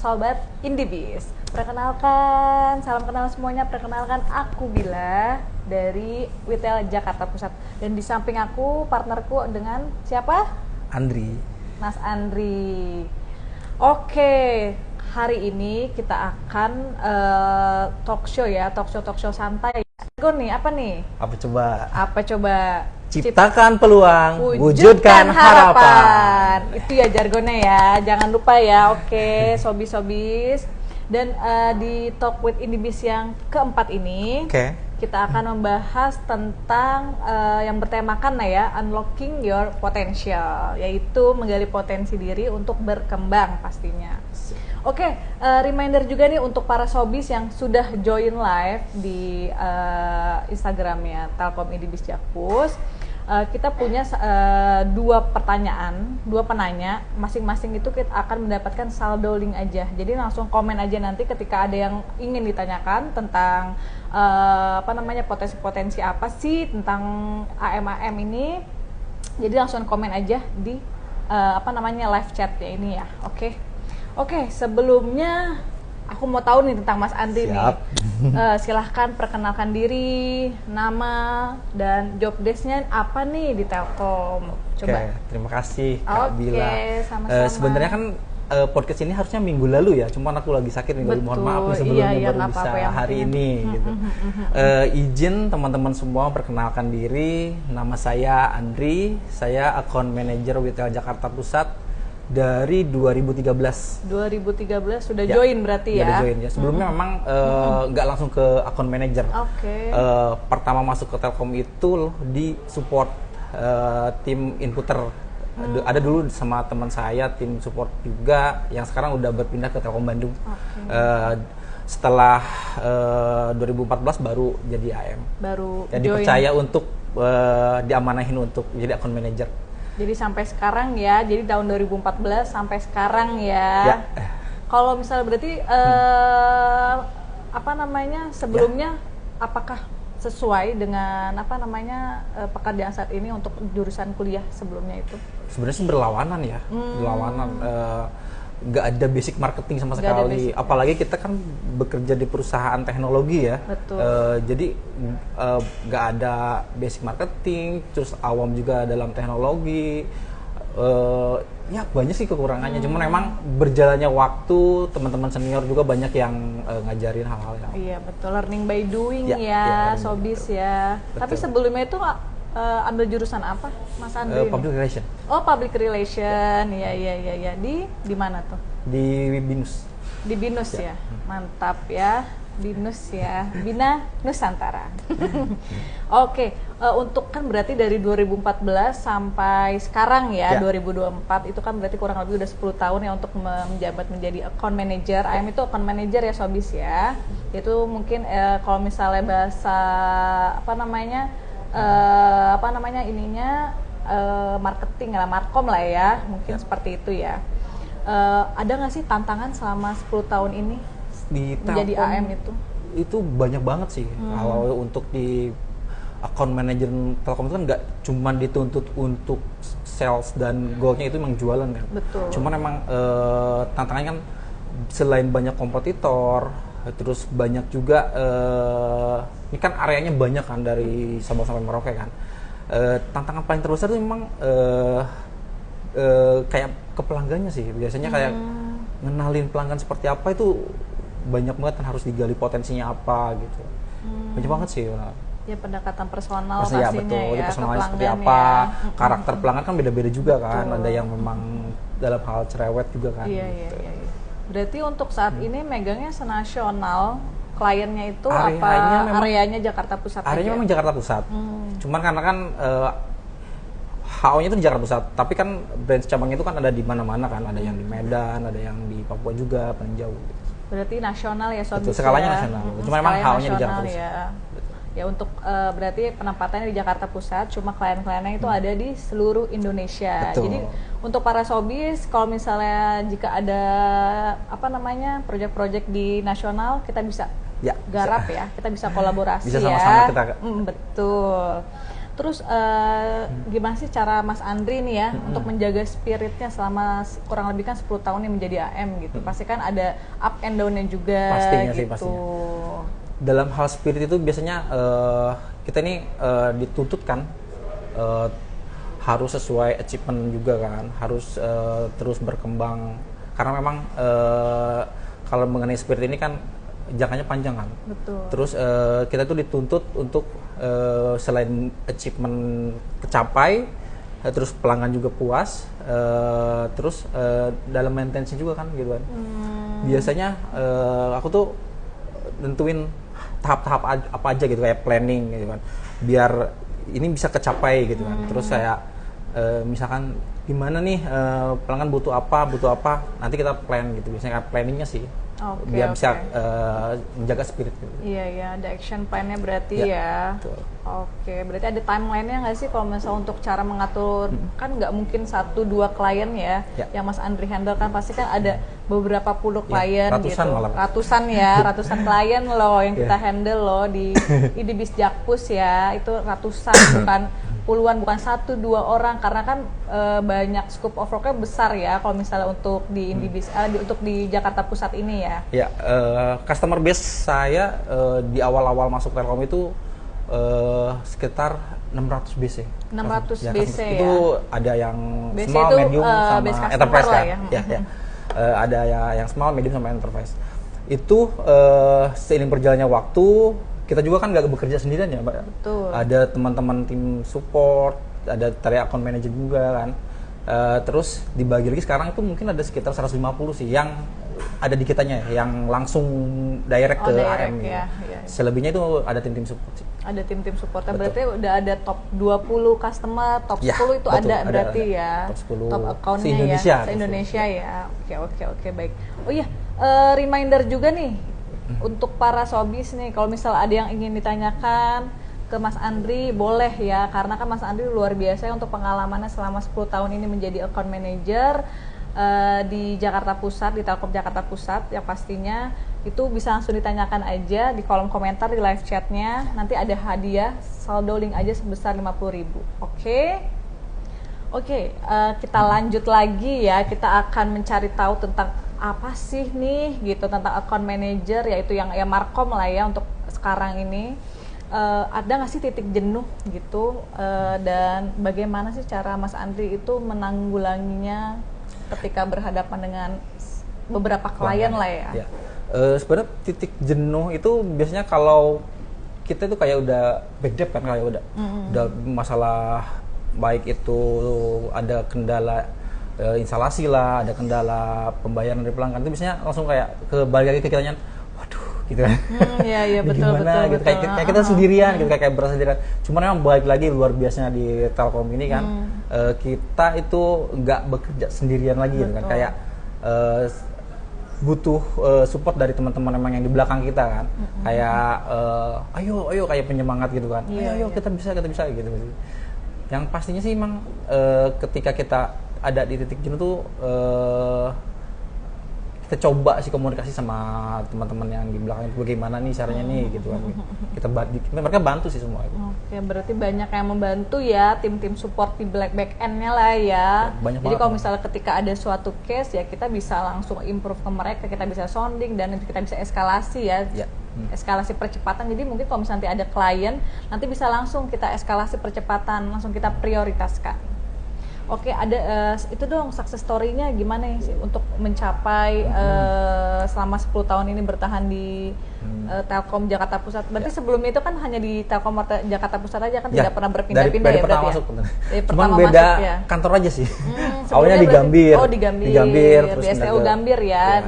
Sobat Indibis. Perkenalkan, salam kenal semuanya. Perkenalkan, aku Bila dari Witel Jakarta Pusat. Dan di samping aku, partnerku dengan siapa? Andri. Mas Andri. Oke, hari ini kita akan talk show santai. Gue nih, apa nih? Apa coba? Ciptakan peluang, wujudkan harapan. Itu ya jargonnya ya, jangan lupa ya. Oke, sobis-sobis. Dan di Talk with Indibis yang keempat ini, kita akan membahas tentang yang bertemakan ya, unlocking your potential, yaitu menggali potensi diri untuk berkembang pastinya. Oke, reminder juga nih untuk para sobis yang sudah join live di Instagramnya Telkom Indibis Jakpus. Kita punya dua penanya, masing-masing itu kita akan mendapatkan saldo link aja. Jadi langsung komen aja nanti ketika ada yang ingin ditanyakan tentang potensi-potensi apa sih tentang AM ini. Jadi langsung komen aja di live chatnya ini ya. Oke, sebelumnya aku mau tahu nih tentang Mas Andri. Siap. Nih. Silahkan perkenalkan diri, nama, dan job desk-nya apa nih di Telkom. Coba. Terima kasih Kak Bila. Sama-sama. Sebenarnya kan podcast ini harusnya minggu lalu ya, cuman aku lagi sakit nih, mohon maaf nih sebelumnya baru bisa hari ini gitu. Izin teman-teman semua perkenalkan diri, nama saya Andri, saya account manager Witel Jakarta Pusat dari 2013 sudah join berarti ya? Sudah join ya. Sebelumnya memang nggak langsung ke account manager. Pertama masuk ke Telkom itu di support tim inputer. Ada dulu sama teman saya tim support juga yang sekarang udah berpindah ke Telkom Bandung. Setelah 2014 baru jadi AM. Baru jadi dipercaya untuk diamanahin untuk jadi account manager. Jadi sampai sekarang ya, jadi tahun 2014 sampai sekarang ya. Kalau misalnya berarti sebelumnya apakah sesuai dengan pekerjaan saat ini untuk jurusan kuliah sebelumnya itu? Sebenarnya sih berlawanan ya, berlawanan. Nggak ada basic marketing sama sekali. Apalagi kita kan bekerja di perusahaan teknologi ya. Betul. Jadi nggak ada basic marketing, terus awam juga dalam teknologi. Ya banyak sih kekurangannya. Cuman memang berjalannya waktu, teman-teman senior juga banyak yang ngajarin hal-hal yang. Iya betul, learning by doing ya sobis ya. Betul. Tapi sebelumnya itu ambil jurusan apa, Mas Andri? Public relation. Oh, public relation. Iya. Di mana tuh? Di BINUS. Di BINUS ya. Mantap ya. BINUS ya. Bina Nusantara. Oke, untuk kan berarti dari 2014 sampai sekarang ya, 2024 itu kan berarti kurang lebih udah 10 tahun ya untuk menjabat menjadi account manager. AM itu account manager ya sobis ya. Itu mungkin kalau misalnya bahasa marketing lah, markom lah ya, mungkin seperti itu ya. Ada nggak sih tantangan selama 10 tahun ini di menjadi AM itu? Itu banyak banget sih. Kalau untuk di account manager Telkom itu kan nggak cuma dituntut untuk sales dan goalnya itu memang jualan kan. Betul. Cuman emang tantangannya kan selain banyak kompetitor, terus banyak juga ini kan areanya banyak kan dari Sabang sampai Merauke kan. Tantangan paling terbesar itu memang kayak ke pelanggannya sih. Biasanya kayak ngenalin pelanggan seperti apa itu banyak banget kan, harus digali potensinya apa gitu. Banyak banget sih. Ya pendekatan personal pastinya betul. Ya. Personalnya seperti apa, karakter pelanggan kan beda-beda juga kan. Ada yang memang dalam hal cerewet juga kan. Iya. Berarti untuk saat ini megangnya senasional, kliennya itu areanya Jakarta Pusat? Areanya memang Jakarta Pusat. Cuman karena kan HO-nya itu di Jakarta Pusat, tapi kan branch cabang itu kan ada di mana-mana kan, ada yang di Medan, ada yang di Papua juga, paling jauh. Berarti nasional ya sobat. Skalanya nasional. Cuma memang HO-nya di Jakarta Pusat. Ya untuk berarti penempatannya di Jakarta Pusat, cuma klien-kliennya itu ada di seluruh Indonesia. Betul. Jadi untuk para sobis, kalau misalnya jika ada proyek-proyek di nasional, kita bisa garap ya, kita bisa kolaborasi bisa sama-sama kita. Betul. Terus gimana sih cara Mas Andri nih ya untuk menjaga spiritnya selama kurang lebih kan 10 tahun nih menjadi AM gitu. Pasti kan ada up and down-nya juga pastinya gitu. Sih, pastinya. Dalam hal spirit itu biasanya kita ini dituntut kan harus sesuai achievement juga kan, harus terus berkembang karena memang kalau mengenai spirit ini kan jangkanya panjang kan. Betul. Terus kita tuh dituntut untuk selain achievement tercapai, terus pelanggan juga puas, terus dalam maintenance juga kan gitu kan. Biasanya aku tuh nentuin tahap-tahap apa aja gitu kayak planning gitu kan, biar ini bisa kecapai gitu kan. Terus saya misalkan gimana nih pelanggan butuh apa, nanti kita plan gitu. Biasanya planningnya sih. Biar bisa menjaga spirit gitu. Iya, ada action plan-nya berarti ya. Oke, berarti ada timeline-nya nggak sih kalau misalnya untuk cara mengatur, kan nggak mungkin 1-2 klien ya, yang Mas Andri handle kan pasti kan ada beberapa puluh klien ratusan gitu. Malah. Ratusan klien loh yang kita handle loh di Idibis Jakpus ya, itu ratusan bukan puluhan, bukan 1-2 orang karena kan banyak scope of work-nya besar ya kalau misalnya untuk di Indibis untuk di Jakarta Pusat ini ya. Ya, customer base saya di awal-awal masuk Telkom itu sekitar 600 BC. 600 BC ya. Itu ada yang BC small, itu, medium sama enterprise lah ya. Ada yang small, medium sama enterprise. Itu seiring berjalannya waktu kita juga kan nggak bekerja sendirian ya, Mbak. Betul. Ada teman-teman tim support, ada dari account manager juga kan. Terus dibagi lagi sekarang itu mungkin ada sekitar 150 sih yang ada di kitanya, yang langsung direct ke AM. Ya. Selebihnya itu ada tim-tim support sih. Ada tim-tim supportnya, berarti udah ada top 20 customer, top 10 itu betul, ada berarti ada. Ya. Top 10 top account-nya se-Indonesia. Ya. Se-Indonesia ya. Oke, baik. Oh iya, reminder juga nih untuk para sobis nih, kalau misal ada yang ingin ditanyakan ke Mas Andri boleh ya, karena kan Mas Andri luar biasa ya untuk pengalamannya selama 10 tahun ini menjadi account manager di Jakarta Pusat, di Telkom Jakarta Pusat, yang pastinya itu bisa langsung ditanyakan aja di kolom komentar di live chatnya, nanti ada hadiah saldo link aja sebesar 50.000. Oke, kita lanjut lagi ya, kita akan mencari tahu tentang apa sih nih gitu tentang account manager, yaitu yang ya Markom lah ya untuk sekarang ini. Ada nggak sih titik jenuh gitu, dan bagaimana sih cara Mas Andri itu menanggulanginya ketika berhadapan dengan beberapa klien lah ya? Sebenarnya titik jenuh itu biasanya kalau kita itu kayak udah back debt kan, kayak udah masalah, baik itu ada kendala instalasi lah, ada kendala pembayaran dari pelanggan, itu biasanya langsung kayak balik lagi ke kitanya, waduh gitu kan. Iya betul, gimana betul, gitu, kayak kita sendirian gitu, kayak berasa sendirian. Cuman memang balik lagi luar biasanya di Telkom ini kan, kita itu nggak bekerja sendirian lagi gitu kan, kayak butuh support dari teman-teman memang yang di belakang kita kan, kayak ayo kayak penyemangat gitu kan, ayo kita bisa gitu. Yang pastinya sih emang ketika kita ada di titik jenuh tuh kita coba sih komunikasi sama teman-teman yang di belakang itu, bagaimana nih caranya nih gitu kan. Mereka bantu sih semua itu. Oke, berarti banyak yang membantu ya, tim-tim support di back end-nya lah ya. Jadi kalau misalnya ketika ada suatu case ya kita bisa langsung improve ke mereka, kita bisa sounding dan kita bisa eskalasi ya. Eskalasi percepatan. Jadi mungkin kalau misalnya nanti ada klien, nanti bisa langsung kita eskalasi percepatan, langsung kita prioritaskan. Oke, ada itu dong success story-nya gimana sih untuk mencapai selama 10 tahun ini bertahan di Telkom Jakarta Pusat. Berarti sebelumnya itu kan hanya di Telkom Jakarta Pusat aja kan, tidak pernah berpindah-pindah dari ya pertama berarti masuk, ya? Cuman beda ya? Kantor aja sih. Awalnya di Gambir. Oh, di Gambir. Terus di STU Gambir ya.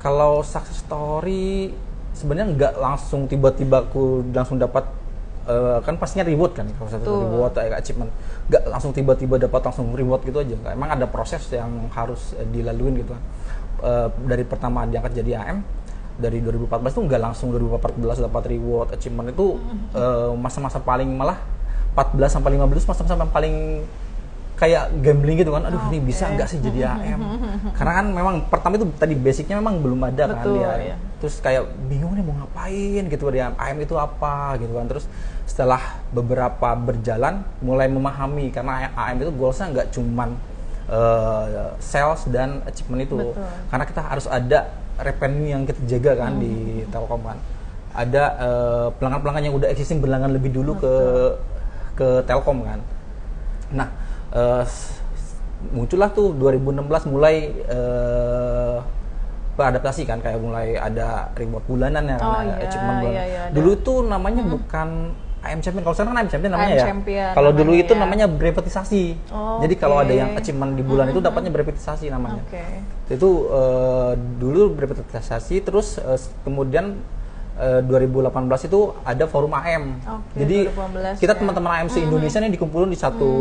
Kalau success story sebenarnya nggak langsung tiba-tiba aku langsung dapat, kan pastinya reward kan, kalau satu reward kayak achievement, nggak langsung tiba-tiba dapat langsung reward gitu aja. Emang ada proses yang harus dilaluin gitu kan. Dari pertama diangkat jadi AM dari 2014 tuh nggak langsung 2014 dapat reward achievement itu, masa-masa paling malah 14 sampai 15 masa-masa paling kayak gambling gitu kan, aduh ini bisa nggak sih jadi AM, karena kan memang pertama itu tadi basicnya memang belum ada. Betul, kan ya. Terus kayak bingung nih mau ngapain gitu, dia AM itu apa gitu kan. Terus setelah beberapa berjalan mulai memahami, karena AM itu goalsnya nggak cuman sales dan achievement itu. Betul. Karena kita harus ada revenue yang kita jaga kan di Telkom kan, ada pelanggan-pelanggan yang udah existing berlangganan lebih dulu ke Telkom kan. Nah, muncullah tuh 2016 mulai beradaptasi kan, kayak mulai ada reward bulanan ya, achievement bulanan. Dulu tuh namanya bukan AM Champion, kalau sekarang kan AM Champion namanya Kalau dulu itu namanya brevetisasi. Jadi kalau ada yang achievement di bulan itu dapatnya brevetisasi namanya. Itu dulu brevetisasi, terus kemudian 2018 itu ada forum AM. Jadi kita teman-teman AM se-Indonesia nih dikumpulin di satu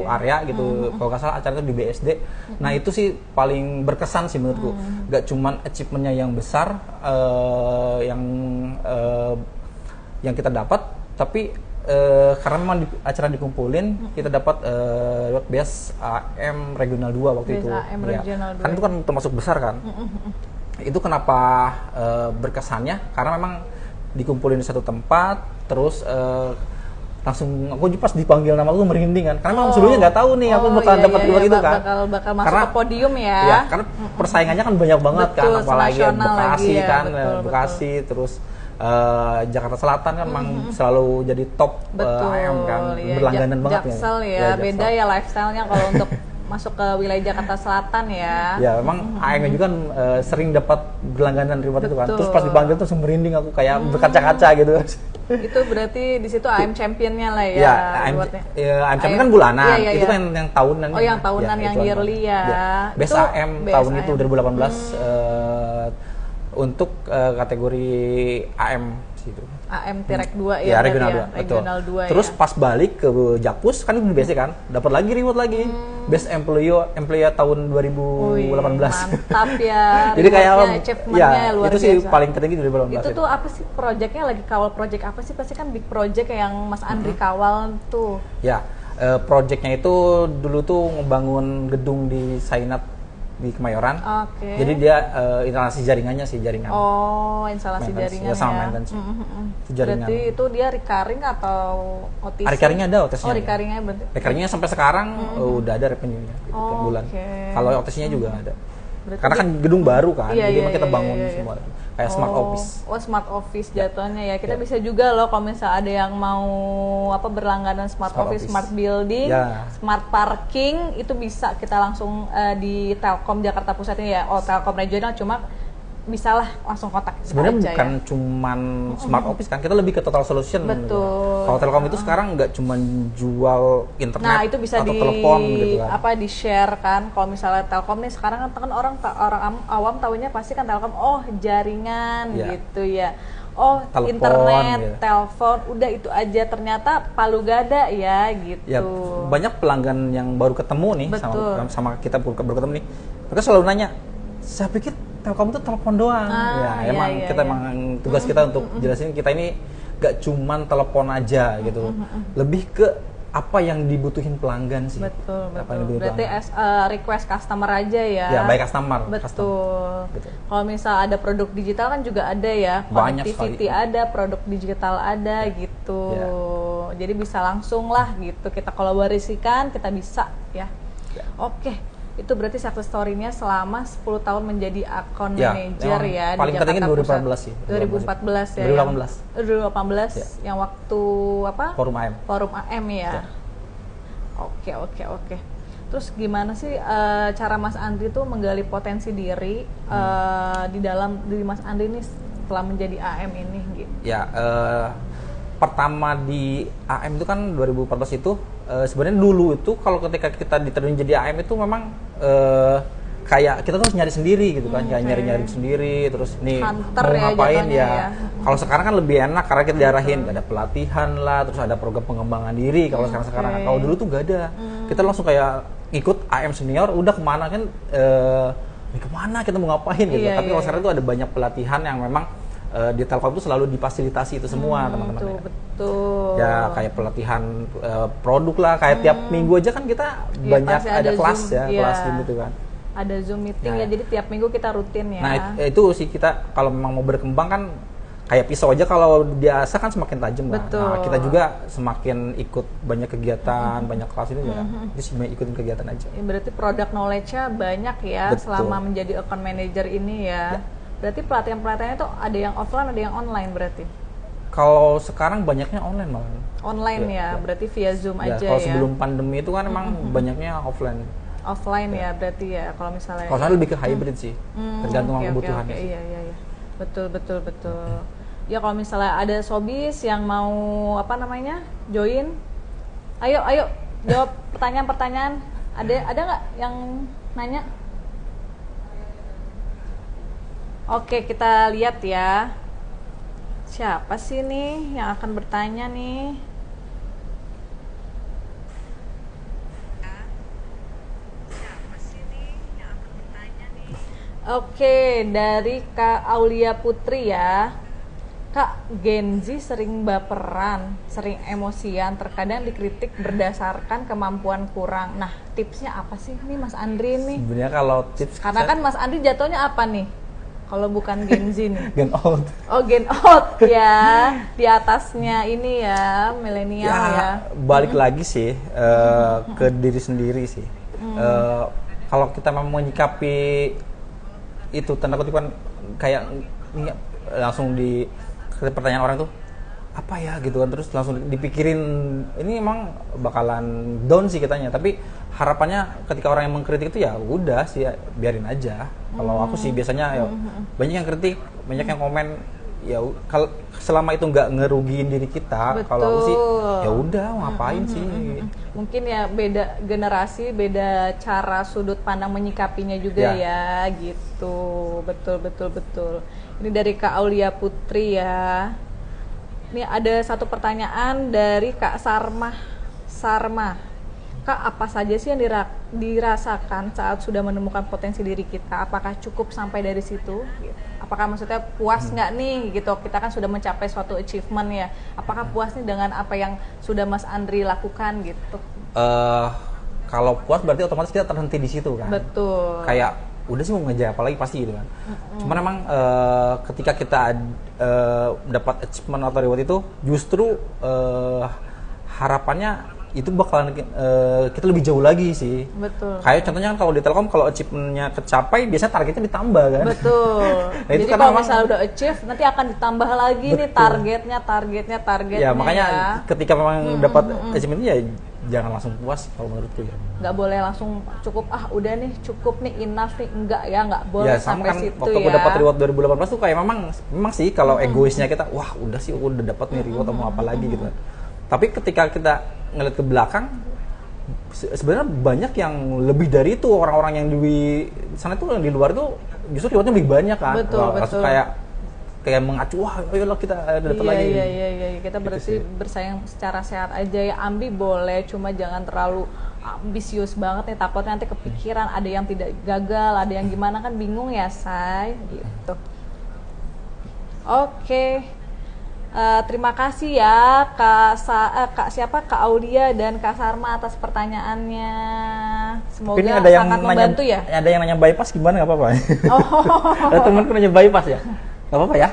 area gitu. Kalau nggak salah acara itu di BSD. Nah itu sih paling berkesan sih menurutku. Gak cuman achievementnya yang besar yang kita dapat, tapi karena memang acara dikumpulin, kita dapat best AM Regional 2 waktu itu. Kan itu kan termasuk besar kan. Itu kenapa berkesannya, karena memang dikumpulin di satu tempat, terus langsung aku pas dipanggil nama aku merinding kan, karena memang sebelumnya nggak tahu nih aku bakal dapat dua gitu kan, bakal masuk ke podium ya. Karena persaingannya kan banyak banget kan, apalagi Bekasi kan, Bekasi terus Jakarta Selatan kan memang selalu jadi top AM kan, berlangganan banget ya. Jaksel ya, beda ya lifestyle-nya kalau untuk masuk ke wilayah Jakarta Selatan ya. Ya memang AM juga kan sering dapat berlangganan reward itu kan. Terus pas dipanggil tuh merinding aku kayak berkaca-kaca gitu. Itu berarti di situ AM Championnya lah ya. AM Champion kan bulanan. Itu kan yang tahunan. Oh yang tahunan, yang yearly ya. Best AM tahun itu 2018 untuk kategori AM situ. AM Tirek 2 ya, Regional 2. Regional 2 Terus pas balik ke Jakpus kan itu biasa kan, dapat lagi reward lagi. Best Employee tahun 2018. Mantap ya. Jadi kayak luar itu biasa. Sih paling tertinggi di 2018. Itu tuh apa sih projectnya, lagi kawal project apa sih? Pasti kan big project yang Mas Andri kawal tuh. Ya, projectnya itu dulu tuh ngebangun gedung di Sainat di Kemayoran. Jadi dia instalasi jaringannya sih, jaringan. Oh, instalasi jaringan ya. Sama maintenance. Jaringan. Berarti itu dia recurring atau OTC? Recurringnya ada, OTC-nya. Oh, recurringnya berarti. Recurringnya sampai sekarang udah ada revenue-nya gitu, tiap bulan. Kalau OTC-nya juga ada. Berarti karena kan gedung baru kan, jadi kita bangun semua. Kayak smart office. Oh, smart office jatuhnya ya. Kita bisa juga loh kalau misalnya ada yang mau berlangganan smart office, smart building, smart parking, itu bisa kita langsung di Telkom Jakarta Pusat ini ya. Oh, Telkom Regional, cuma bisalah langsung kontak. Sebenarnya bukan cuman smart office kan, kita lebih ke total solution. Betul. Kalau Telkom itu sekarang nggak cuman jual internet, nah itu bisa atau telepon gitu kan. di share kan. Kalau misalnya Telkom nih sekarang kan orang awam tahunya pasti kan Telkom, oh jaringan gitu ya. Oh, telepon, internet, telepon, udah itu aja. Ternyata palu gada ya gitu. Ya, banyak pelanggan yang baru ketemu nih sama kita baru ketemu nih. Mereka selalu nanya, saya pikir Telkom itu telepon doang. Emang tugas kita untuk jelasin, kita ini gak cuman telepon aja gitu. Lebih ke apa yang dibutuhin pelanggan sih. Betul. Berarti request customer aja ya. Ya, by customer. Betul. Kalau misal ada produk digital kan juga ada ya. Connectivity ada, produk digital ada gitu. Jadi bisa langsung lah gitu. Kita kolaborasikan, kita bisa ya. Oke. Itu berarti success story-nya selama 10 tahun menjadi account manager ya paling di Jakarta Pusat. 2014 sih. 2014 ya. 2018 yang waktu apa? Forum AM. Forum AM ya. Oke. Terus gimana sih cara Mas Andri tuh menggali potensi diri di dalam diri Mas Andri nih setelah menjadi AM ini gitu? Ya, pertama di AM itu kan 2014 itu sebenarnya dulu itu kalau ketika kita diterjun jadi AM itu memang kayak kita tuh harus nyari sendiri gitu kan, kayak nyari sendiri, terus nih Hunter mau ngapain ya. Kalau sekarang kan lebih enak karena kita diarahin, ada pelatihan lah, terus ada program pengembangan diri. Kalau sekarang kalau dulu tuh gak ada, kita langsung kayak ikut AM senior, udah kemana kan, kemana kita mau ngapain gitu. Tapi kalau sekarang tuh ada banyak pelatihan yang memang di Telkom itu selalu difasilitasi itu semua teman-teman. Betul. Ya kayak pelatihan produk lah, kayak tiap minggu aja kan kita banyak ada kelas Zoom, kelas gitu kan. Ada Zoom meeting ya, jadi tiap minggu kita rutin ya. Nah itu sih kita kalau memang mau berkembang kan kayak pisau aja kalau biasa kan semakin tajam kan. Nah kita juga semakin ikut banyak kegiatan, banyak kelas ini ya. Jadi ikutin kegiatan aja. Ya, berarti product knowledge-nya banyak ya. Betul. Selama menjadi account manager ini ya. Berarti pelatihan-pelatihannya itu ada yang offline, ada yang online berarti? Kalau sekarang banyaknya online malah. Online ya, berarti via Zoom aja ya. Kalau sebelum pandemi itu kan emang banyaknya offline. Offline ya berarti ya, kalau misalnya. Kalau saya lebih ke hybrid sih, tergantung kebutuhannya. Iya. Betul. Ya kalau misalnya ada sobis yang mau join, ayo jawab pertanyaan-pertanyaan. Ada nggak yang nanya? Oke, kita lihat ya. Siapa sih nih yang akan bertanya nih? Oke, dari Kak Aulia Putri ya. Kak, Gen Z sering baperan, sering emosian, terkadang dikritik berdasarkan kemampuan kurang. Nah, tipsnya apa sih nih Mas Andri nih? Sebenarnya kalau tips, karena kan Mas Andri jatuhnya apa nih? Kalau bukan Gen Z nih? Gen old. Oh, Gen old ya. Di atasnya ini ya, milenial ya. Balik lagi sih ke diri sendiri sih. Kalau kita mau menyikapi itu tanda kutip kan kayak langsung di pertanyaan orang tuh apa ya gitu kan, terus langsung dipikirin ini emang bakalan down sih kitanya. Tapi harapannya ketika orang yang mengkritik itu ya udah sih biarin aja. Kalau aku sih biasanya ya banyak yang kritik, banyak yang komen, ya kalau selama itu nggak ngerugiin diri kita, kalau aku sih ya udah ngapain sih. Mungkin ya beda generasi, beda cara sudut pandang menyikapinya juga ya gitu. Betul. Ini dari Kak Aulia Putri ya. Ini ada satu pertanyaan dari Kak Sarma. Kak, apa saja sih yang dirasakan saat sudah menemukan potensi diri kita? Apakah cukup sampai dari situ? Apakah maksudnya puas nggak nih gitu? Kita kan sudah mencapai suatu achievement ya. Apakah puas nih dengan apa yang sudah Mas Andri lakukan gitu? Kalau puas berarti otomatis kita terhenti di situ kan? Betul. Kayak udah sih mau ngejar apa lagi pasti gitu kan. Cuman emang ketika kita dapat achievement atau reward itu justru harapannya itu bakalan kita lebih jauh lagi sih. Betul. Kayak contohnya kan kalau di Telkom kalau achievement-nya kecapai biasanya targetnya ditambah kan. Betul. Nah, jadi kalau misalnya udah achieve nanti akan ditambah lagi nih targetnya. Ya makanya ketika memang dapat achievement ya jangan langsung puas kalau menurutku ya. Nggak boleh langsung udah nih cukup nih enough nih, enggak boleh ya, sampai kan situ waktu aku dapat reward 2018 tuh kayak memang sih kalau egoisnya kita wah udah sih aku udah dapat nih reward mau apa lagi gitu. Tapi ketika kita ngeliat ke belakang sebenarnya banyak yang lebih dari itu, orang-orang yang di sana tuh yang di luar itu justru rewardnya lebih banyak kan. Betul. Kayak mengacu, wah ayolah kita dapat lagi. Iya. Kita berarti bersaing secara sehat aja ya. Ambi boleh, cuma jangan terlalu ambisius banget nih, takutnya nanti kepikiran ada yang tidak gagal, ada yang gimana kan bingung ya, Say gitu. Oke. Terima kasih ya Kak Aulia dan Kak Sarma atas pertanyaannya. Semoga ini ada yang sangat membantu ya. Ada yang nanya bypass gimana, nggak apa-apa? Ada temanku nanya bypass ya, nggak apa-apa ya.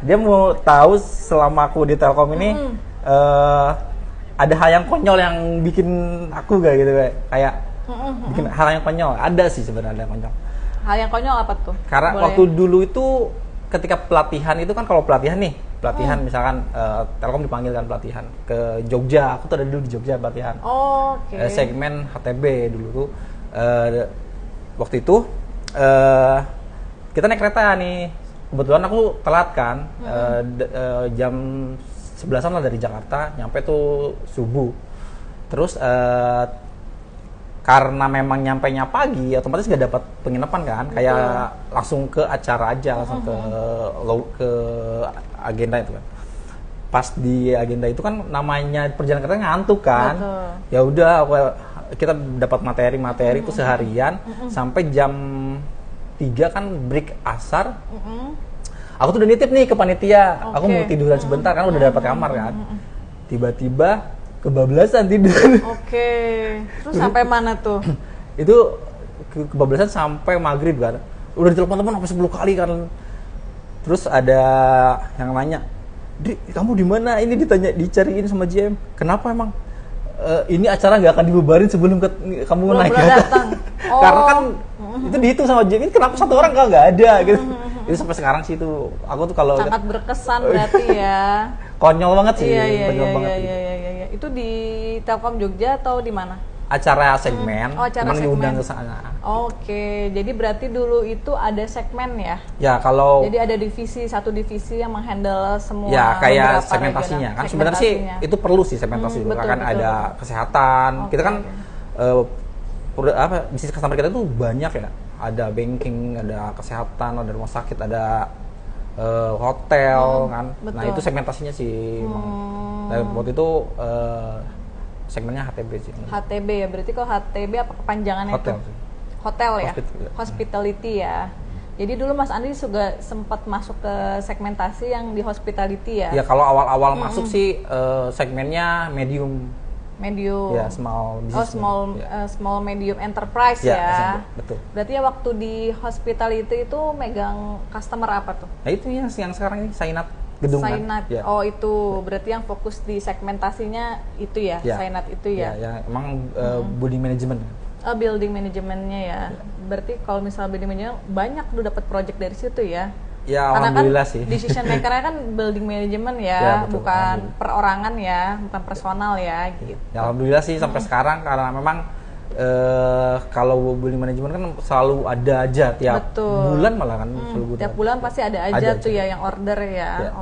Dia mau tahu selama aku di Telkom ini ada hal yang konyol yang bikin aku gak gitu kayak bikin hal yang konyol. Ada sih sebenarnya konyol. Hal yang konyol apa tuh? Karena waktu dulu itu ketika pelatihan itu kan, kalau pelatihan misalkan Telkom dipanggil kan pelatihan ke Jogja. Aku tuh ada dulu di Jogja pelatihan. Segmen HTB dulu tuh. Waktu itu kita naik kereta nih. Kebetulan aku telat kan. Jam 11-an lah dari Jakarta, nyampe tuh subuh. Terus karena memang nyampainya pagi, otomatis nggak dapat penginapan kan, kayak langsung ke acara aja, langsung ke agenda itu kan. Pas di agenda itu kan namanya perjalanan kereta ngantuk kan, ya udah kita dapat materi itu seharian sampai jam 3 kan break asar. Aku tuh udah nitip nih ke panitia, aku mau tiduran sebentar kan udah dapat kamar kan. Tiba-tiba kebablasan tidur. Terus sampai mana tuh? Itu kebablasan sampai maghrib kan. Udah ditelepon teman sampai 10 kali kan. Terus ada yang nanya, "Di, kamu di mana?" Ini dicariin sama GM. Kenapa emang? Ini acara nggak akan dibubarin sebelum kamu naik ke atas. Karena kan itu dihitung sama GM. Ini kenapa satu orang nggak ada gitu. Itu sampai sekarang sih itu aku tuh kalau sangat berkesan berarti ya. Konyol banget sih. Konyol banget. Iya. Itu di Telkom Jogja atau di mana? Acara segmen, emang diundang ke sana. Jadi berarti dulu itu ada segmen ya? Ya, kalau jadi ada satu divisi yang menghandle semua. Ya, kayak segmentasinya kan sebenarnya sih itu perlu sih segmentasi dulu. Kan ada kesehatan. Kita kan bisnis customer kita tuh banyak ya. Ada banking, ada kesehatan, ada rumah sakit, ada hotel kan. Betul. Nah, itu segmentasinya sih. Nah, waktu itu segmennya HTB sih. HTB ya, berarti kalau HTB apa kepanjangannya? Hotel itu? Hotel ya? Hospitality ya. Jadi dulu Mas Andri juga sempat masuk ke segmentasi yang di hospitality ya? Ya, kalau awal-awal masuk sih segmennya medium. Ya, small business. Small medium enterprise ya. Betul. Berarti ya waktu di hospitality itu megang customer apa tuh? Nah, itu yang sekarang ini Sainat gedung Sainat. Kan? Itu berarti yang fokus di segmentasinya itu ya, Sainat itu ya. Ya, emang building management. Building manajemennya ya. Berarti kalau misalnya building management banyak lu dapat project dari situ ya. Ya, karena alhamdulillah kan sih. Decision maker-nya kan building management ya, betul, bukan perorangan ya, bukan personal ya gitu. Ya, alhamdulillah sih sampai sekarang karena memang kalau building management kan selalu ada aja tiap bulan malah kan. Tiap bulan pasti ada aja tuh ya yang order ya.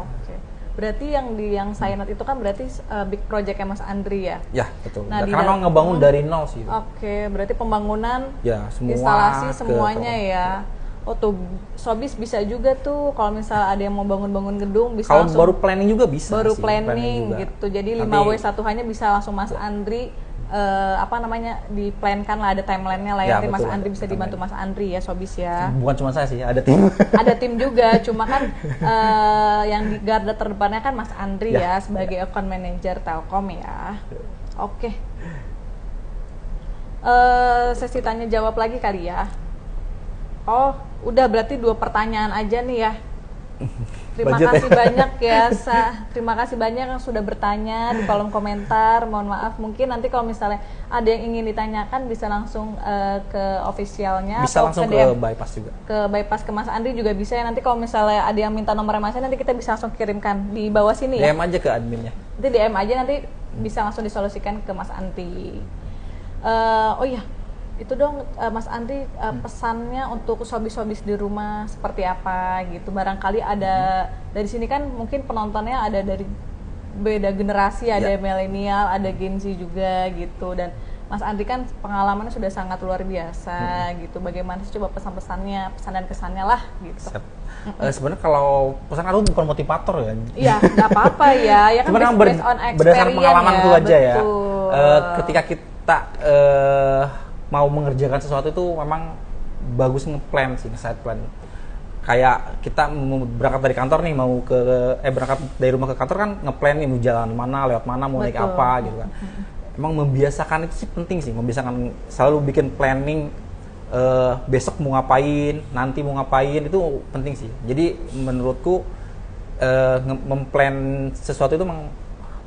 Berarti yang Sainat itu kan berarti big project-nya Mas Andri ya? Ya, betul. Nah, karena memang ngebangun dari nol sih. Berarti pembangunan, semua instalasi semuanya ya. Tuh Sobis bisa juga tuh kalau misalnya ada yang mau bangun gedung bisa kalau langsung baru planning juga bisa baru planning gitu. Jadi 5W1H-nya bisa langsung Mas Andri diplankan lah, ada timelinenya lah ya. Nanti Mas Andri bisa dibantu Mas Andri ya, Sobis ya. Bukan cuma saya sih, ada tim. Ada tim juga, cuma kan yang di garda terdepannya kan Mas Andri ya sebagai account manager Telkom ya. Sesi tanya jawab lagi kali ya. Udah berarti 2 pertanyaan aja nih ya. Terima kasih banyak ya, terima kasih banyak yang sudah bertanya di kolom komentar. Mohon maaf, mungkin nanti kalau misalnya ada yang ingin ditanyakan bisa langsung ke officialnya bisa atau langsung ke bypass juga. Ke bypass ke Mas Andri juga bisa ya. Nanti kalau misalnya ada yang minta nomornya Mas Andri, nanti kita bisa langsung kirimkan di bawah sini ya. DM aja ke adminnya. Nanti DM aja, nanti bisa langsung disolusikan ke Mas Andri. Itu dong Mas Andri pesannya untuk sobis-sobis di rumah seperti apa gitu. Barangkali ada dari sini kan mungkin penontonnya ada dari beda generasi, ada milenial, ada Gen Z juga gitu. Dan Mas Andri kan pengalamannya sudah sangat luar biasa gitu. Bagaimana sih coba pesan-pesannya, pesan dan kesannya lah gitu. Sebenarnya kalau pesan aku bukan motivator ya. Iya, nggak apa-apa ya. Ya kan based on experience berdasarkan pengalaman itu aja ya. Ketika kita mau mengerjakan sesuatu itu memang bagus nge-plan sih, side plan. Kayak kita berangkat dari kantor nih, mau berangkat dari rumah ke kantor kan nge-plan nih mau jalan mana, lewat mana, mau naik apa gitu kan. Emang membiasakan itu sih penting sih, membiasakan selalu bikin planning besok mau ngapain, nanti mau ngapain, itu penting sih. Jadi menurutku memplan sesuatu itu memang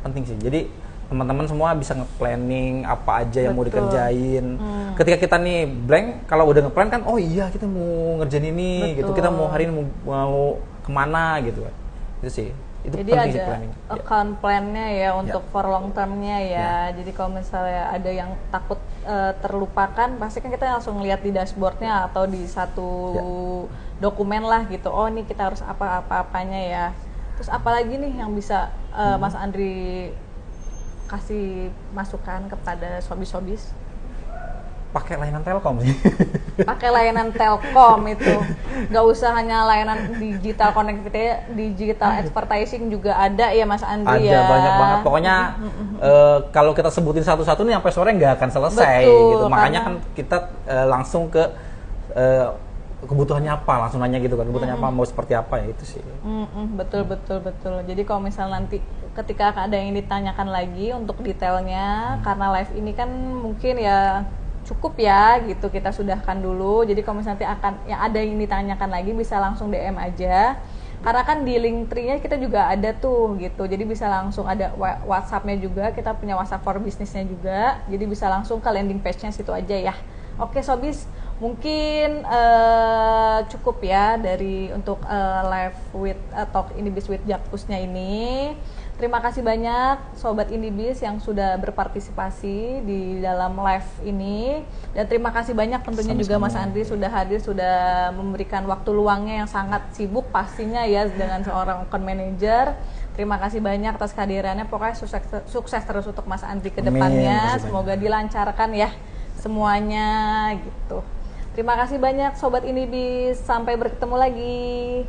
penting sih. Jadi teman-teman semua bisa nge-planning apa aja yang mau dikerjain. Ketika kita nih blank, kalau udah nge-plan kan, kita mau ngerjain ini gitu, kita mau hari ini mau kemana gitu kan. Itu sih, itu jadi penting sih planning. Jadi ada account plan-nya ya untuk for long term-nya ya. Jadi kalau misalnya ada yang takut terlupakan, pasti kan kita langsung lihat di dashboard-nya atau di satu dokumen lah gitu. Ini kita harus apa-apanya ya. Terus apalagi nih yang bisa Mas Andri kasih masukan kepada sobis-sobis? Pakai layanan Telkom sih. Pakai layanan Telkom itu, nggak usah hanya layanan digital connectivity, digital advertising juga ada ya Mas Andri ya. Ada banyak banget. Pokoknya kalau kita sebutin satu-satu nih sampai sore nggak akan selesai. Betul, gitu. Makanya kan kita langsung ke kebutuhannya apa, langsung nanya gitu kan, kebutuhannya apa, mau seperti apa ya, itu sih. Betul. Jadi kalau misal nanti ketika ada yang ditanyakan lagi untuk detailnya, karena live ini kan mungkin ya cukup ya gitu, kita sudahkan dulu. Jadi kalau misalnya nanti akan yang ada yang ditanyakan lagi bisa langsung DM aja. Karena kan di link tree-nya kita juga ada tuh gitu, jadi bisa langsung ada WhatsApp-nya juga, kita punya WhatsApp for Business-nya juga, jadi bisa langsung ke landing page-nya situ aja ya. Oke Sobis, mungkin cukup ya dari untuk live with talk Indibis with Jakpusnya ini. Terima kasih banyak Sobat Indibis yang sudah berpartisipasi di dalam live ini. Dan terima kasih banyak tentunya juga Mas Andri sudah hadir, sudah memberikan waktu luangnya yang sangat sibuk pastinya ya dengan seorang account manager. Terima kasih banyak atas kehadirannya, pokoknya sukses terus untuk Mas Andri ke depannya. Semoga dilancarkan ya semuanya gitu. Terima kasih banyak Sobat Indibis, sampai bertemu lagi.